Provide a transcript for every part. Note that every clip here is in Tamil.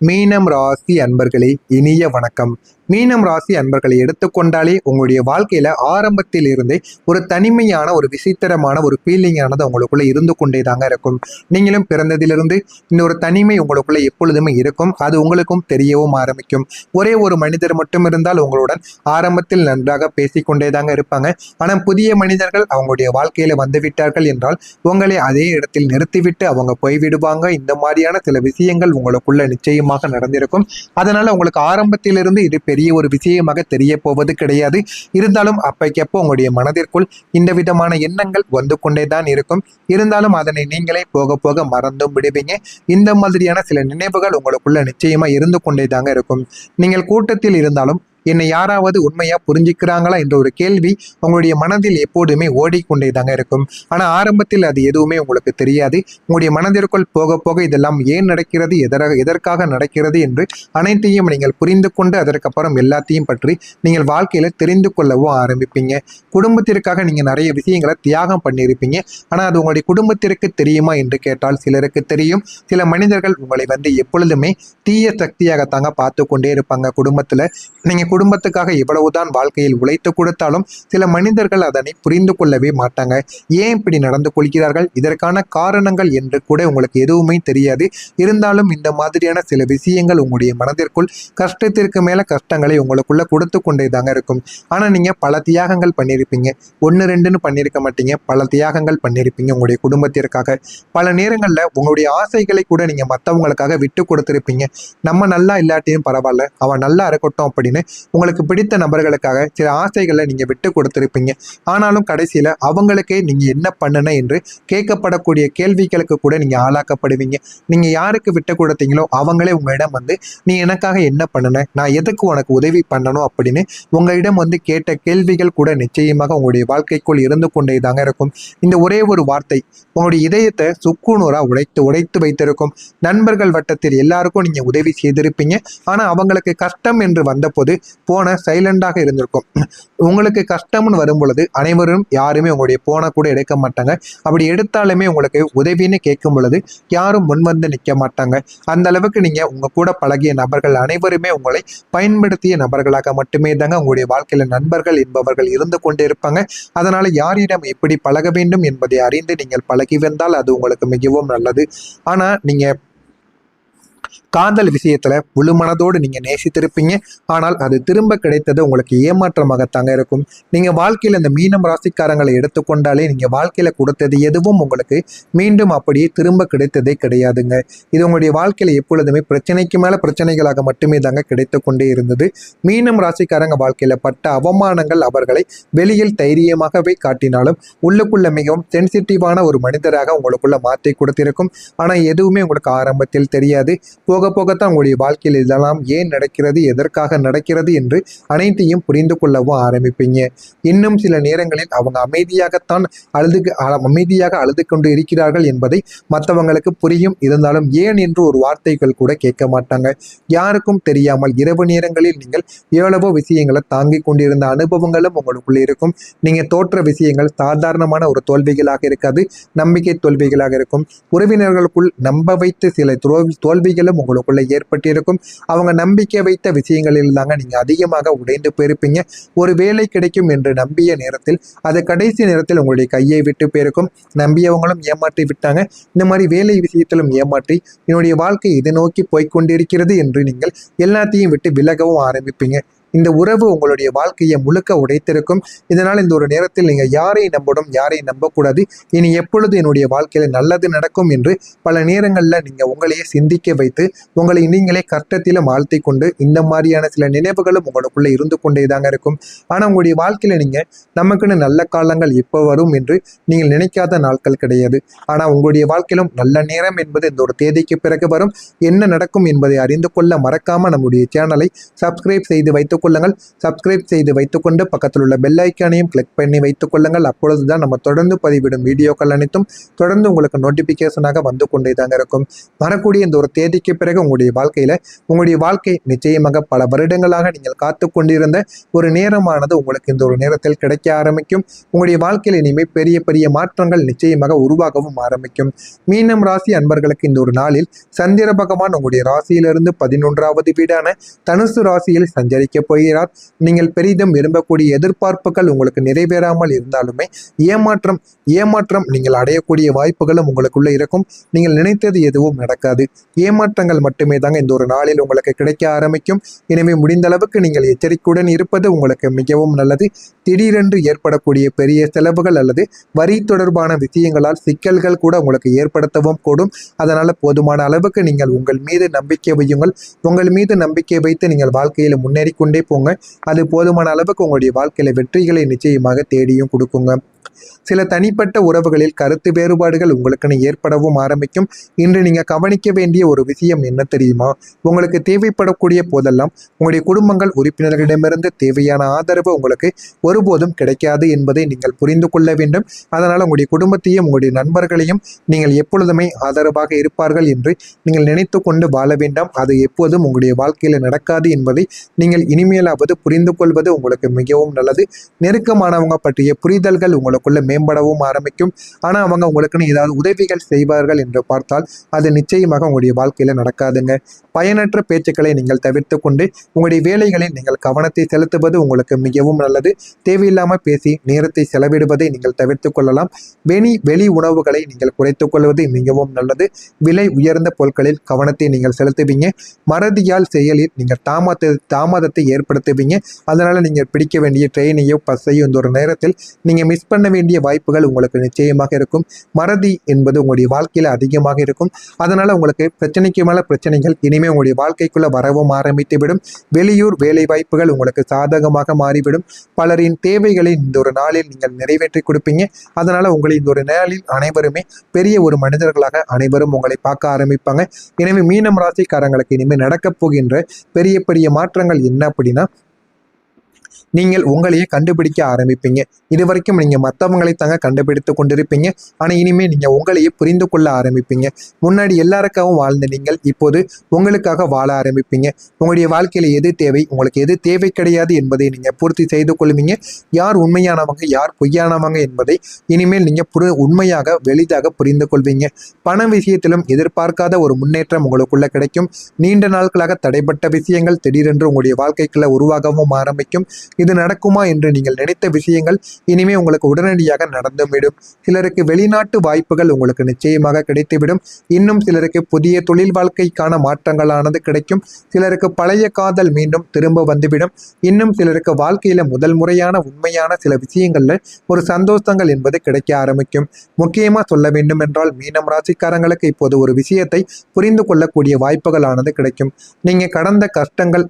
மீனம் ராசி அன்பர்களே, இனிய வணக்கம். மீனம் ராசி அன்பர்களை எடுத்துக்கொண்டாலே உங்களுடைய வாழ்க்கையில ஆரம்பத்தில் இருந்தே ஒரு தனிமையான ஒரு விசித்திரமான ஒரு ஃபீலிங்கானது உங்களுக்குள்ள இருந்து கொண்டே தாங்க இருக்கும். நீங்களும் பிறந்ததிலிருந்து இந்த ஒரு தனிமை உங்களுக்குள்ள எப்பொழுதுமே இருக்கும். அது உங்களுக்கும் தெரியவும் ஆரம்பிக்கும். ஒரே ஒரு மனிதர் மட்டும் இருந்தால் உங்களுடன் ஆரம்பத்தில் நன்றாக பேசிக்கொண்டே தாங்க இருப்பாங்க. ஆனால் புதிய மனிதர்கள் அவங்களுடைய வாழ்க்கையில வந்து விட்டார்கள் என்றால் உங்களை அதே இடத்தில் நிறுத்திவிட்டு அவங்க போய்விடுவாங்க. இந்த மாதிரியான சில விஷயங்கள் உங்களுக்குள்ள நிச்சயமாக நடந்திருக்கும். அதனால உங்களுக்கு ஆரம்பத்திலிருந்து இது பெரிய ஒரு விஷயமாக தெரிய போவது கிடையாது. இருந்தாலும் அப்பைக்கப்போ உங்களுடைய மனதிற்குள் இந்த விதமான எண்ணங்கள் வந்து கொண்டேதான் இருக்கும். இருந்தாலும் அதனை நீங்களே போக போக மறந்தும் விடுவீங்க. இந்த மாதிரியான சில நினைவுகள் உங்களுக்குள்ள நிச்சயமா இருந்து கொண்டே தாங்க இருக்கும். நீங்கள் கூட்டத்தில் இருந்தாலும் என்னை யாராவது உண்மையா புரிஞ்சுக்கிறாங்களா என்ற ஒரு கேள்வி உங்களுடைய மனதில் எப்போதுமே ஓடிக்கொண்டே தாங்க இருக்கும். ஆனா ஆரம்பத்தில் அது எதுவுமே உங்களுக்கு தெரியாது. உங்களுடைய மனதிற்குள் போக போக இதெல்லாம் ஏன் நடக்கிறது, எதற்காக நடக்கிறது என்று அனைத்தையும் நீங்கள் புரிந்து கொண்டு அதற்கப்புறம் எல்லாத்தையும் பற்றி நீங்கள் வாழ்க்கையில தெரிந்து கொள்ளவும் ஆரம்பிப்பீங்க. குடும்பத்திற்காக நீங்க நிறைய விஷயங்களை தியாகம் பண்ணியிருப்பீங்க. ஆனா அது உங்களுடைய குடும்பத்திற்கு தெரியுமா என்று கேட்டால் சிலருக்கு தெரியும். சில மனிதர்கள் உங்களை வந்து எப்பொழுதுமே தீய சக்தியாகத்தாங்க பார்த்து கொண்டே இருப்பாங்க. நீங்க குடும்பத்துக்காக எவ்வளவுதான் வாழ்க்கையில் உழைத்து கொடுத்தாலும் சில மனிதர்கள் அதனை புரிந்து கொள்ளவே மாட்டாங்க. ஏன் இப்படி நடந்து கொள்கிறார்கள், இதற்கான காரணங்கள் என்று கூட உங்களுக்கு எதுவுமே தெரியாது. இருந்தாலும் இந்த மாதிரியான சில விஷயங்கள் உங்களுடைய மனதிற்குள் கஷ்டத்திற்கு மேல கஷ்டங்களை உங்களுக்குள்ள கொடுத்து கொண்டே தாங்க இருக்கும். ஆனா நீங்க பல தியாகங்கள் பண்ணியிருப்பீங்க. ஒன்று ரெண்டுன்னு பண்ணியிருக்க மாட்டீங்க, பல தியாகங்கள் பண்ணியிருப்பீங்க உங்களுடைய குடும்பத்திற்காக. பல நேரங்கள்ல உங்களுடைய ஆசைகளை கூட நீங்க மற்றவங்களுக்காக விட்டு கொடுத்திருப்பீங்க. நம்ம நல்லா இல்லாட்டியும் பரவாயில்ல, அவன் நல்லா இருக்கட்டும் அப்படின்னு உங்களுக்கு பிடித்த நபர்களுக்காக சில ஆசைகளை நீங்க விட்டு கொடுத்திருப்பீங்க. ஆனாலும் கடைசியில அவங்களுக்கே நீங்க என்ன பண்ணுன என்று கேட்கப்படக்கூடிய கேள்விகளுக்கு கூட நீங்க ஆளாக்கப்படுவீங்க. நீங்க யாருக்கு விட்டு கொடுத்தீங்களோ அவங்களே உங்களிடம் வந்து நீ எனக்காக என்ன பண்ணுன, நான் எதுக்கு உனக்கு உதவி பண்ணணும் அப்படின்னு உங்களிடம் வந்து கேட்ட கேள்விகள் கூட நிச்சயமாக உங்களுடைய வாழ்க்கைக்குள் இருந்து கொண்டே தாங்க இருக்கும். இந்த ஒரே ஒரு வார்த்தை உங்களுடைய இதயத்தை சுக்குநூறா உடைத்து வைத்திருக்கும். நண்பர்கள் வட்டத்தில் எல்லாருக்கும் நீங்க உதவி செய்திருப்பீங்க. ஆனா அவங்களுக்கு கஷ்டம் என்று வந்தபோது போன சைலண்டாக இருந்திருக்கும். உங்களுக்கு கஷ்டம்னு வரும் பொழுது அனைவரும் யாருமே உங்களுடைய போனை கூட எடுக்க மாட்டாங்க. அப்படி எடுத்தாலுமே உங்களுக்கு உதவின்னு கேட்கும் பொழுது யாரும் முன்வந்து நிற்க மாட்டாங்க. அந்த அளவுக்கு நீங்க உங்க கூட பழகிய நபர்கள் அனைவருமே உங்களை பயன்படுத்திய நபர்களாக மட்டுமே தாங்க உங்களுடைய வாழ்க்கையில நண்பர்கள் என்பவர்கள் இருந்து கொண்டே இருப்பாங்க. அதனால யாரிடம் எப்படி பழக வேண்டும் என்பதை அறிந்து நீங்கள் பழகி வந்தால் அது உங்களுக்கு மிகவும் நல்லது. ஆனா நீங்க காதல் விஷயத்துல முழு மனதோடு நீங்க நேசித்திருப்பீங்க. ஆனால் அது திரும்ப கிடைத்தது உங்களுக்கு ஏமாற்றமாகத்தாங்க இருக்கும். நீங்க வாழ்க்கையில இந்த மீனம் ராசிக்காரங்களை எடுத்துக்கொண்டாலே நீங்க வாழ்க்கையில கொடுத்தது எதுவும் உங்களுக்கு மீண்டும் அப்படியே திரும்ப கிடைத்ததே கிடையாதுங்க. இது உங்களுடைய வாழ்க்கையில எப்பொழுதுமே பிரச்சனைக்கு மேல பிரச்சனைகளாக மட்டுமே தாங்க கிடைத்து கொண்டே இருந்தது. மீனம் ராசிக்காரங்க வாழ்க்கையில பட்ட அவமானங்கள் அவர்களை வெளியில் தைரியமாகவே காட்டினாலும் உள்ளுக்குள்ள மிகவும் சென்சிட்டிவான ஒரு மனிதராக உங்களுக்குள்ள மாற்றி கொடுத்திருக்கும். ஆனா எதுவுமே உங்களுக்கு ஆரம்பத்தில் தெரியாது. போக போகத்தான் உங்களுடைய வாழ்க்கையில் இதெல்லாம் ஏன் நடக்கிறது, எதற்காக நடக்கிறது என்று அனைத்தையும் புரிந்து கொள்ளவும் ஆரம்பிப்பீங்க. இன்னும் சில நேரங்களில் அவங்க அமைதியாக அழுது கொண்டு இருக்கிறார்கள் என்பதை மற்றவங்களுக்கு புரியும். இருந்தாலும் ஏன் என்று ஒரு வார்த்தைகள் கூட கேட்க மாட்டாங்க. யாருக்கும் தெரியாமல் இரவு நேரங்களில் நீங்கள் எவ்வளவோ விஷயங்களை தாங்கிக் கொண்டிருந்த அனுபவங்களும் உங்களுக்குள்ள இருக்கும். நீங்க தோற்ற விஷயங்கள் சாதாரணமான ஒரு தோல்விகளாக இருக்காது, நம்பிக்கை தோல்விகளாக இருக்கும். உறவினர்களுக்குள் நம்ப வைத்து சில தோல்விகளும் உங்களுக்குள்ள ஏற்பட்டிருக்கும். அவங்க நம்பிக்கை வைத்த விஷயங்களில் தாங்க நீங்க அதிகமாக உடைந்து போயிருப்பீங்க. ஒரு வேலை கிடைக்கும் என்று நம்பிய நேரத்தில் அது கடைசி நேரத்தில் உங்களுடைய கையை விட்டு போயிருக்கும். நம்பியவங்களும் ஏமாற்றி விட்டாங்க. இந்த மாதிரி வேலை விஷயத்திலும் ஏமாற்றி என்னுடைய வாழ்க்கை இதை நோக்கி போய்கொண்டிருக்கிறது என்று நீங்கள் எல்லாத்தையும் விட்டு விலகவும் ஆரம்பிப்பீங்க. இந்த உறவு உங்களுடைய வாழ்க்கையை முழுக்க உடைத்திருக்கும். இதனால் இந்த ஒரு நேரத்தில் நீங்க யாரை நம்பணும், யாரை நம்பக்கூடாது, இனி எப்பொழுது என்னுடைய வாழ்க்கையில நல்லது நடக்கும் என்று பல நேரங்கள்ல நீங்க உங்களையே சிந்திக்க வைத்து உங்களை நீங்களே கஷ்டத்திலும் ஆழ்த்தி கொண்டு இந்த மாதிரியான சில நினைவுகளும் உங்களுக்குள்ள இருந்து கொண்டே தாங்க இருக்கும். ஆனா உங்களுடைய வாழ்க்கையில நீங்க நமக்குன்னு நல்ல காலங்கள் எப்போ வரும் என்று நீங்கள் நினைக்காத நாட்கள் கிடையாது. ஆனா உங்களுடைய வாழ்க்கையிலும் நல்ல நேரம் என்பது இந்த ஒரு தேதிக்கு பிறகு வரும். என்ன நடக்கும் என்பதை அறிந்து கொள்ள மறக்காம நம்முடைய சேனலை சப்ஸ்கிரைப் செய்து வைத்துக் கொள்ளுங்கள். சப்ஸ்கிரைப் செய்து வைத்துக்கொண்டு பக்கத்தில் உள்ள பெல் ஐக்கானையும் கிளிக் பண்ணி வைத்துக் கொள்ளுங்கள். அப்பொழுதுதான் நம்ம தொடர்ந்து பதிவிடும் வீடியோக்கள் அனைத்தும் தொடர்ந்து உங்களுக்கு நோட்டிபிகேஷனாக வந்து கொண்டே தாங்க இருக்கும். வரக்கூடிய இந்த ஒரு தேதிக்கு பிறகு உங்களுடைய வாழ்க்கை நிச்சயமாக பல வருடங்களாக நீங்கள் காத்து கொண்டிருந்த ஒரு நேரமானது உங்களுக்கு இந்த ஒரு நேரத்தில் கிடைக்க ஆரம்பிக்கும். உங்களுடைய வாழ்க்கையில் இனிமேல் பெரிய பெரிய மாற்றங்கள் நிச்சயமாக உருவாகவும் ஆரம்பிக்கும். மீனம் ராசி அன்பர்களுக்கு இந்த ஒரு நாளில் சந்திர பகவான் உங்களுடைய ராசியிலிருந்து 11வது வீடான தனுசு ராசியில் சஞ்சரிக்க போகிறார். நீங்கள் பெரிதும் விரும்பக்கூடிய எதிர்பார்ப்புகள் உங்களுக்கு நிறைவேறாமல் இருந்தாலுமே ஏமாற்றம் நீங்கள் அடையக்கூடிய வாய்ப்புகளும் உங்களுக்குள்ள இருக்கும். நீங்கள் நினைத்தது எதுவும் நடக்காது. ஏமாற்றங்கள் மட்டுமே தாங்க இந்த ஒரு நாளில் உங்களுக்கு கிடைக்க ஆரம்பிக்கும். எனவே முடிந்த அளவுக்கு நீங்கள் எச்சரிக்கையுடன் இருப்பது உங்களுக்கு மிகவும் நல்லது. திடீரென்று ஏற்படக்கூடிய பெரிய செலவுகள் அல்லது வரி தொடர்பான விஷயங்களால் சிக்கல்கள் கூட உங்களுக்கு ஏற்படுத்தவும் கூடும். அதனால போதுமான அளவுக்கு நீங்கள் உங்கள் மீது நம்பிக்கை வையுங்கள். உங்கள் மீது நம்பிக்கை வைத்து நீங்கள் வாழ்க்கையில முன்னேறி கொண்டே போங்க. அது போதுமான அளவுக்கு உங்களுடைய வாழ்க்கையில வெற்றிகளை நிச்சயமாக தேடியும் கொடுக்குங்க. சில தனிப்பட்ட உறவுகளில் கருத்து வேறுபாடுகள் உங்களுக்குன்னு ஏற்படவும் ஆரம்பிக்கும். இன்று நீங்க கவனிக்க வேண்டிய ஒரு விஷயம் என்ன தெரியுமா? உங்களுக்கு தேவைப்படக்கூடிய போதெல்லாம் உங்களுடைய குடும்பங்கள் உறுப்பினர்களிடமிருந்து தேவையான ஆதரவு உங்களுக்கு ஒருபோதும் கிடைக்காது என்பதை நீங்கள் புரிந்து கொள்ள வேண்டும். அதனால் உங்களுடைய குடும்பத்தையும் உங்களுடைய நண்பர்களையும் நீங்கள் எப்பொழுதுமே ஆதரவாக இருப்பார்கள் என்று நீங்கள் நினைத்து கொண்டு வாழ வேண்டாம். அது எப்போதும் உங்களுடைய வாழ்க்கையில் நடக்காது என்பதை நீங்கள் இனிமேலாவது புரிந்து கொள்வது உங்களுக்கு மிகவும் நல்லது. நெருக்கமானவங்க பற்றிய புரிதல்கள் உங்களுக்குள்ள மேம்படவும் ஆரம்பிக்கும். ஆனா அவங்க உங்களுக்குன்னு ஏதாவது உதவிகள் செய்வார்கள் என்று பார்த்தால் அது நிச்சயமாக உங்களுடைய வாழ்க்கையில நடக்காதுங்க. பயனற்ற பேச்சுக்களை நீங்கள் தவிர்த்து கொண்டு உங்களுடைய வேலைகளில் நீங்கள் கவனத்தை செலுத்துவது உங்களுக்கு மிகவும் நல்லது. தேவையில்லாமல் பேசி நேரத்தை செலவிடுவதை நீங்கள் தவிர்த்து கொள்ளலாம். வெளி உணவுகளை நீங்கள் குறைத்துக் கொள்வது மிகவும் நல்லது. விலை உயர்ந்த பொருட்களில் கவனத்தை நீங்கள் செலுத்துவீங்க. மறதியால் செயலில் நீங்கள் தாமதத்தை ஏற்படுத்துவீங்க. அதனால நீங்கள் பிடிக்க வேண்டிய ட்ரெயினையோ பஸ்ஸையோ இந்த ஒரு நேரத்தில் நீங்க மிஸ் பண்ண வேண்டிய வாய்ப்புகள் உங்களுக்கு நிச்சயமாக இருக்கும். மறதி என்பது உங்களுடைய வாழ்க்கையில அதிகமாக இருக்கும். அதனால உங்களுக்கு பிரச்சனைக்கு மேல பிரச்சனைகள் இனிமே உங்களுடைய வாழ்க்கைக்குள்ள வரவும் ஆரம்பித்துவிடும். வெளியூர் வேலை வாய்ப்புகள் உங்களுக்கு சாதகமாக மாறிவிடும். பலரின் தேவைகளை இந்த ஒரு நாளில் நீங்கள் நிறைவேற்றி கொடுப்பீங்க. அதனால உங்களை இந்த ஒரு நாளில் அனைவருமே பெரிய ஒரு மனிதர்களாக அனைவரும் உங்களை பார்க்க ஆரம்பிப்பாங்க. எனவே மீனம் ராசிக்காரங்களுக்கு இனிமேல் நடக்கப் போகின்ற பெரிய பெரிய மாற்றங்கள் என்ன அப்படின்னா, நீங்கள் உங்களையே கண்டுபிடிக்க ஆரம்பிப்பீங்க. இது வரைக்கும் நீங்க மற்றவங்களை தாங்க கண்டுபிடித்து கொண்டிருப்பீங்க. ஆனா இனிமே நீங்க உங்களையே புரிந்து கொள்ள ஆரம்பிப்பீங்க. முன்னாடி எல்லாருக்காகவும் வாழ்ந்த நீங்கள் இப்போது உங்களுக்காக வாழ ஆரம்பிப்பீங்க. உங்களுடைய வாழ்க்கையில எது தேவை, உங்களுக்கு எது தேவை கிடையாது என்பதை நீங்க பூர்த்தி செய்து கொள்வீங்க. யார் உண்மையானவங்க யார் பொய்யானவங்க என்பதை இனிமேல் நீங்க உண்மையாக வெளிதாக புரிந்து கொள்வீங்க. பண விஷயத்திலும் எதிர்பார்க்காத ஒரு முன்னேற்றம் உங்களுக்குள்ள கிடைக்கும். நீண்ட நாட்களாக தடைப்பட்ட விஷயங்கள் திடீரென்று உங்களுடைய வாழ்க்கைக்குள்ள உருவாகவும் ஆரம்பிக்கும். இது நடக்குமா என்று நீங்கள் நினைத்த விஷயங்கள் இனிமே உங்களுக்கு உடனடியாக நடந்துவிடும். சிலருக்கு வெளிநாட்டு வாய்ப்புகள் உங்களுக்கு நிச்சயமாக கிடைத்துவிடும். இன்னும் சிலருக்கு புதிய தொழில் வாழ்க்கைக்கான மாற்றங்களானது கிடைக்கும். சிலருக்கு பழைய காதல் மீண்டும் திரும்ப வந்துவிடும். இன்னும் சிலருக்கு வாழ்க்கையில முதல் முறையான உண்மையான சில விஷயங்கள்ல ஒரு சந்தோஷங்கள் என்பது கிடைக்க ஆரம்பிக்கும். முக்கியமா சொல்ல வேண்டும் என்றால் மீனம் ராசிக்காரங்களுக்கு இப்போது ஒரு விஷயத்தை புரிந்து கொள்ளக்கூடிய வாய்ப்புகளானது கிடைக்கும். நீங்க நடந்த கஷ்டங்கள்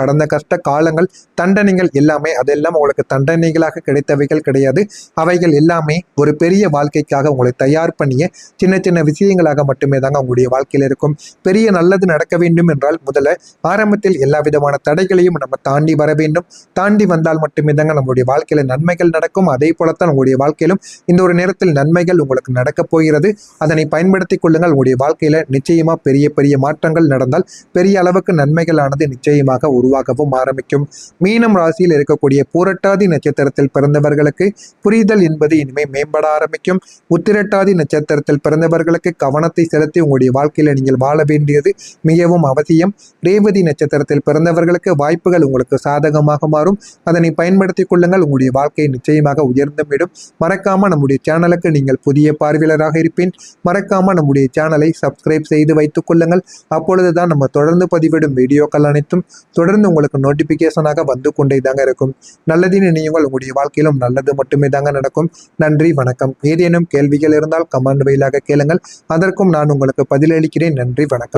கடந்த கஷ்ட காலங்கள் தண்டனைகள் எல்லாமே அதெல்லாம் உங்களுக்கு தண்டனைகளாக கிடைத்தவைகள் கிடையாது. அவைகள் எல்லாமே ஒரு பெரிய வாழ்க்கைக்காக உங்களை தயார் பண்ணிய சின்ன சின்ன விஷயங்களாக மட்டுமே தாங்க உங்களுடைய வாழ்க்கையில் இருக்கும். பெரிய நல்லது நடக்க வேண்டும் என்றால் முதல்ல ஆரம்பத்தில் எல்லா விதமான தடைகளையும் நம்ம தாண்டி வர வேண்டும். தாண்டி வந்தால் மட்டுமே தாங்க நம்மளுடைய வாழ்க்கையில நன்மைகள் நடக்கும். அதே போலத்தான் உங்களுடைய வாழ்க்கையிலும் இந்த ஒரு நேரத்தில் நன்மைகள் உங்களுக்கு நடக்கப் போகிறது. அதனை பயன்படுத்திக் கொள்ளுங்கள். உங்களுடைய வாழ்க்கையில நிச்சயமா பெரிய பெரிய மாற்றங்கள் நடந்தால் பெரிய அளவுக்கு நன்மைகளானது நிச்சயமாக உருவாகவும் ஆரம்பிக்கும். மீனம் ராசியில் இருக்கக்கூடிய பூரட்டாதி நட்சத்திரத்தில் பிறந்தவர்களுக்கு புரிதல் என்பது இனிமே மேம்பட ஆரம்பிக்கும். உத்திரட்டாதி நட்சத்திரத்தில் பிறந்தவர்களுக்கு கவனத்தை செலுத்தி உங்களுடைய வாழ்க்கையில நீங்கள் வாழ வேண்டியது மிகவும் அவசியம். ரேவதி நட்சத்திரத்தில் பிறந்தவர்களுக்கு வாய்ப்புகள் உங்களுக்கு சாதகமாக மாறும். அதனை பயன்படுத்திக் கொள்ளுங்கள். உங்களுடைய வாழ்க்கை நிச்சயமாக உயர்ந்துவிடும். மறக்காம நம்முடைய சேனலுக்கு நீங்கள் புதிய பார்வையாளராக இருப்பேன். மறக்காம நம்முடைய சேனலை சப்ஸ்கிரைப் செய்து வைத்துக் கொள்ளுங்கள். அப்பொழுதுதான் நம்ம தொடர்ந்து பதிவிடும் வீடியோக்கள் அனைத்தும் தொடர்ந்து உங்களுக்கு நோட்டிபிகேஷன் தானாக வந்து கொண்டே தாங்க இருக்கும். நல்லதின் இணையுங்கள், உங்களுடைய வாழ்க்கையிலும் நல்லது மட்டுமே தாங்க நடக்கும். நன்றி, வணக்கம். ஏதேனும் கேள்விகள் இருந்தால் கமெண்ட் வாயிலாக கேளுங்கள், அதற்கும் நான் உங்களுக்கு பதிலளிக்கிறேன். நன்றி, வணக்கம்.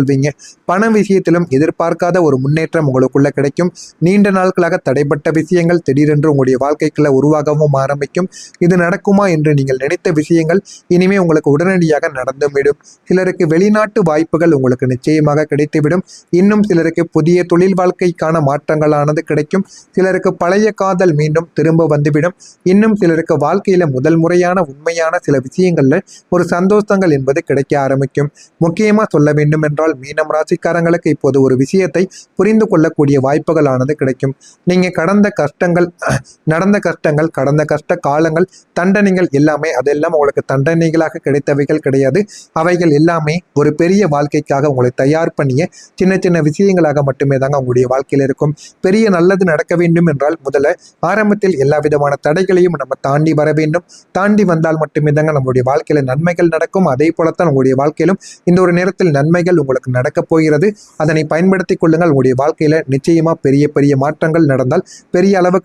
பண விஷயத்திலும் எதிர்பார்க்காத ஒரு முன்னேற்றம் உங்களுக்குள்ள கிடைக்கும். நீண்ட நாட்களாக தடைப்பட்ட விஷயங்கள் திடீரென்று உங்களுடைய வாழ்க்கைக்குள்ள உருவாகவும் ஆரம்பிக்கும். இது நடக்குமா என்று நீங்கள் நினைத்த விஷயங்கள் இனிமே உங்களுக்கு உடனடியாக நடந்துவிடும். சிலருக்கு வெளிநாட்டு வாய்ப்புகள் உங்களுக்கு நிச்சயமாக கிடைத்துவிடும். இன்னும் சிலருக்கு புதிய தொழில் வாழ்க்கைக்கான மாற்றங்களானது கிடைக்கும். சிலருக்கு பழைய காதல் மீண்டும் திரும்ப வந்துவிடும். இன்னும் சிலருக்கு வாழ்க்கையில முதல் முறையான உண்மையான சில விஷயங்கள்ல ஒரு சந்தோஷங்கள் என்பது கிடைக்க ஆரம்பிக்கும். முக்கியமா சொல்ல வேண்டும் என்றால் மீனம் ராசிக்காரங்களுக்கு இப்போது ஒரு விஷயத்தை புரிந்து கொள்ளக்கூடிய வாய்ப்புகளானது கிடைக்கும். நீங்க நடந்த கஷ்டங்கள், கடந்த கஷ்ட காலங்கள், தண்டனைகள் எல்லாமே அதெல்லாம் உங்களுக்கு தண்டனைகளாக கிடைத்தவைகள் கிடையாது. அவைகள் எல்லாமே ஒரு பெரிய வாழ்க்கைக்காக உங்களை தயார் பண்ணிய சின்ன சின்ன விஷயங்களாக மட்டுமே தாங்க உங்களுடைய வாழ்க்கையில் இருக்கும். பெரிய நல்லது நடக்க வேண்டும் என்றால் முதல்ல ஆரம்பத்தில் எல்லா விதமான தடைகளையும் நம்ம தாண்டி வர வேண்டும். தாண்டி வந்தால் மட்டுமே தாங்க நம்மளுடைய வாழ்க்கையில நன்மைகள் நடக்கும். அதே போலத்தான் உங்களுடைய வாழ்க்கையிலும் இந்த ஒரு நேரத்தில் நன்மைகள் உங்களுக்கு நடக்கப் போகிறது. அதனை பயன்படுத்திக் கொள்ளுங்கள். உங்களுடைய வாழ்க்கையில நிச்சயமா பெரிய பெரிய மாற்றங்கள் நடந்தால் பெரிய அளவுக்கு